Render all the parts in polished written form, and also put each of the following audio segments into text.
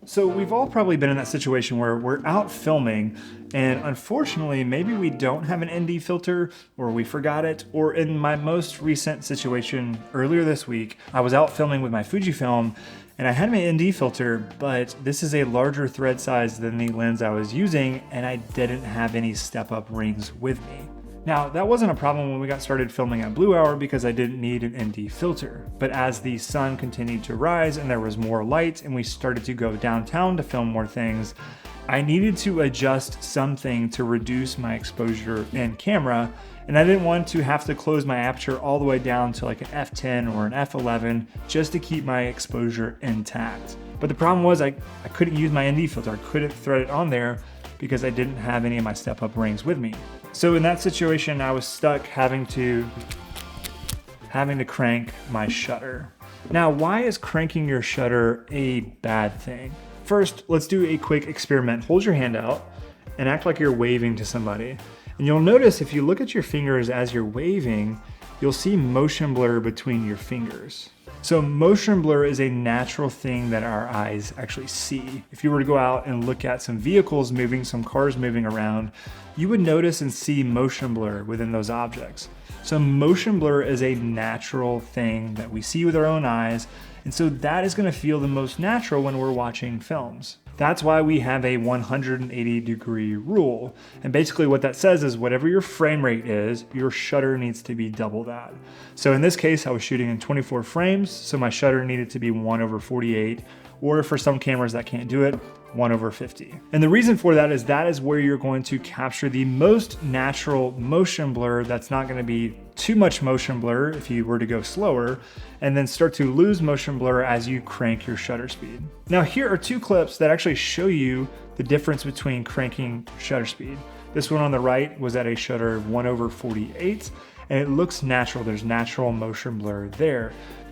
So we've all probably been in that situation where we're out filming and unfortunately, maybe we don't have an ND filter or we forgot it. Or in my most recent situation earlier this week, I was out filming with my Fujifilm and I had my ND filter, but this is a larger thread size than the lens I was using and I didn't have any step-up rings with me. Now, that wasn't a problem when we got started filming at Blue Hour because I didn't need an ND filter. But as the sun continued to rise and there was more light and we started to go downtown to film more things, I needed to adjust something to reduce my exposure in camera. And I didn't want to have to close my aperture all the way down to like an f10 or an f11 just to keep my exposure intact. But the problem was I couldn't use my ND filter. I couldn't thread it on there because I didn't have any of my step-up rings with me. So in that situation, I was stuck having to crank my shutter. Now, why is cranking your shutter a bad thing? First, let's do a quick experiment. Hold your hand out and act like you're waving to somebody. And you'll notice if you look at your fingers as you're waving, you'll see motion blur between your fingers. So motion blur is a natural thing that our eyes actually see. If you were to go out and look at some vehicles moving, some cars moving around, you would notice and see motion blur within those objects. So motion blur is a natural thing that we see with our own eyes, and so that is going to feel the most natural when we're watching films. That's why we have a 180-degree rule. And basically what that says is whatever your frame rate is, your shutter needs to be double that. So in this case, I was shooting in 24 frames, so my shutter needed to be 1/48, or for some cameras that can't do it, 1/50. And the reason for that is where you're going to capture the most natural motion blur. That's not going to be too much motion blur if you were to go slower, and then start to lose motion blur as you crank your shutter speed. Now here are two clips that actually show you the difference between cranking shutter speed. This one on the right was at a shutter of 1/48, and it looks natural. There's natural motion blur there.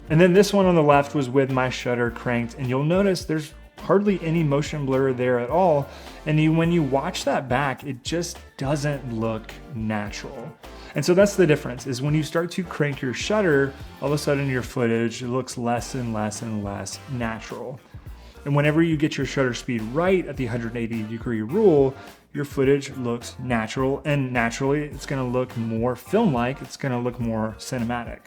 And then this one on the left was with my shutter cranked, and you'll notice there's hardly any motion blur there at all. And when you watch that back, it just doesn't look natural. And so that's the difference, is when you start to crank your shutter, all of a sudden your footage looks less and less and less natural. And whenever you get your shutter speed right at the 180-degree rule, your footage looks natural, and naturally it's gonna look more film-like, it's gonna look more cinematic.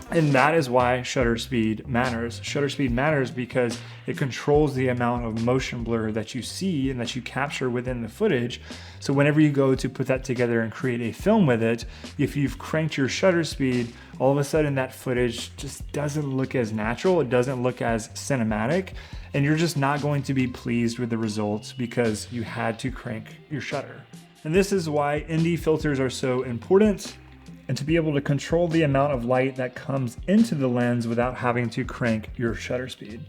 And that is why shutter speed matters. Shutter speed matters because it controls the amount of motion blur that you see and that you capture within the footage. So whenever you go to put that together and create a film with it, if you've cranked your shutter speed, all of a sudden that footage just doesn't look as natural, it doesn't look as cinematic, and you're just not going to be pleased with the results because you had to crank your shutter. And this is why ND filters are so important, and to be able to control the amount of light that comes into the lens without having to crank your shutter speed.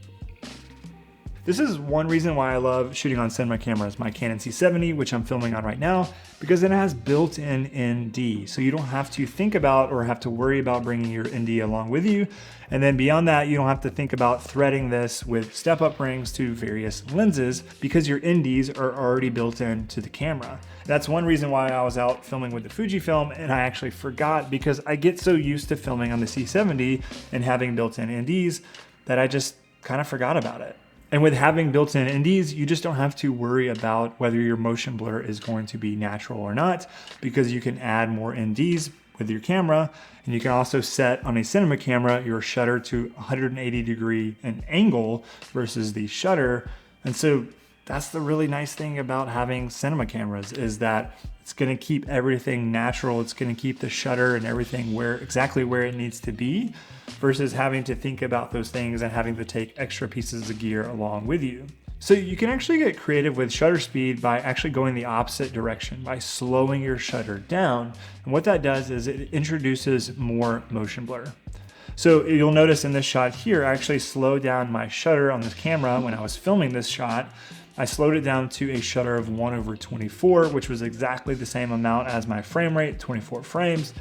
This is one reason why I love shooting on cinema cameras, my Canon C70, which I'm filming on right now, because it has built-in ND. So you don't have to think about or have to worry about bringing your ND along with you. And then beyond that, you don't have to think about threading this with step-up rings to various lenses because your NDs are already built into the camera. That's one reason why I was out filming with the Fujifilm and I actually forgot, because I get so used to filming on the C70 and having built-in NDs that I just kind of forgot about it. And with having built-in NDs, you just don't have to worry about whether your motion blur is going to be natural or not, because you can add more NDs with your camera, and you can also set on a cinema camera your shutter to 180-degree an angle versus the shutter. And so that's the really nice thing about having cinema cameras, is that it's going to keep everything natural. It's going to keep the shutter and everything exactly where it needs to be, versus having to think about those things and having to take extra pieces of gear along with you. So you can actually get creative with shutter speed by actually going the opposite direction, by slowing your shutter down. And what that does is it introduces more motion blur. So you'll notice in this shot here, I actually slowed down my shutter on this camera when I was filming this shot. I slowed it down to a shutter of 1/24, which was exactly the same amount as my frame rate, 24 frames.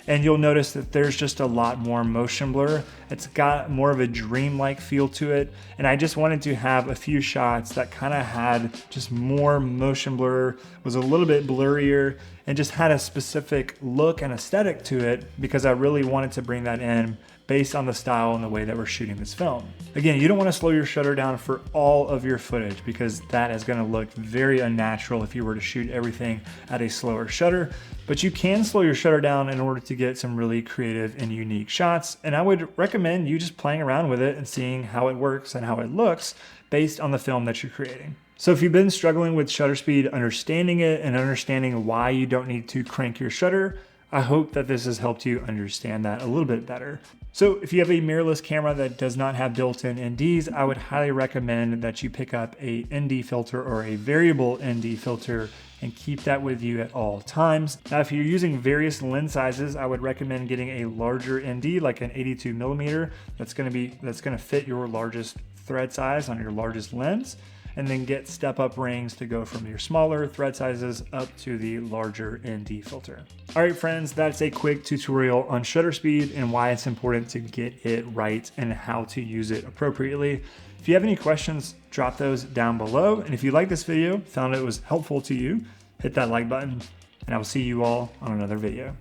and you'll notice that there's just a lot more motion blur. It's got more of a dreamlike feel to it, and I just wanted to have a few shots that kind of had just more motion blur, was a little bit blurrier, and just had a specific look and aesthetic to it because I really wanted to bring that in based on the style and the way that we're shooting this film. Again, you don't want to slow your shutter down for all of your footage because that is going to look very unnatural if you were to shoot everything at a slower shutter, but you can slow your shutter down in order to get some really creative and unique shots. And I would recommend you just playing around with it and seeing how it works and how it looks based on the film that you're creating. So if you've been struggling with shutter speed, understanding it and understanding why you don't need to crank your shutter, I hope that this has helped you understand that a little bit better. So if you have a mirrorless camera that does not have built-in NDs, I would highly recommend that you pick up a ND filter or a variable ND filter and keep that with you at all times. Now, if you're using various lens sizes, I would recommend getting a larger ND, like an 82mm, that's gonna fit your largest thread size on your largest lens, and then get step-up rings to go from your smaller thread sizes up to the larger ND filter. All right, friends, that's a quick tutorial on shutter speed and why it's important to get it right and how to use it appropriately. If you have any questions, drop those down below. And if you like this video, found it was helpful to you, hit that like button, and I will see you all on another video.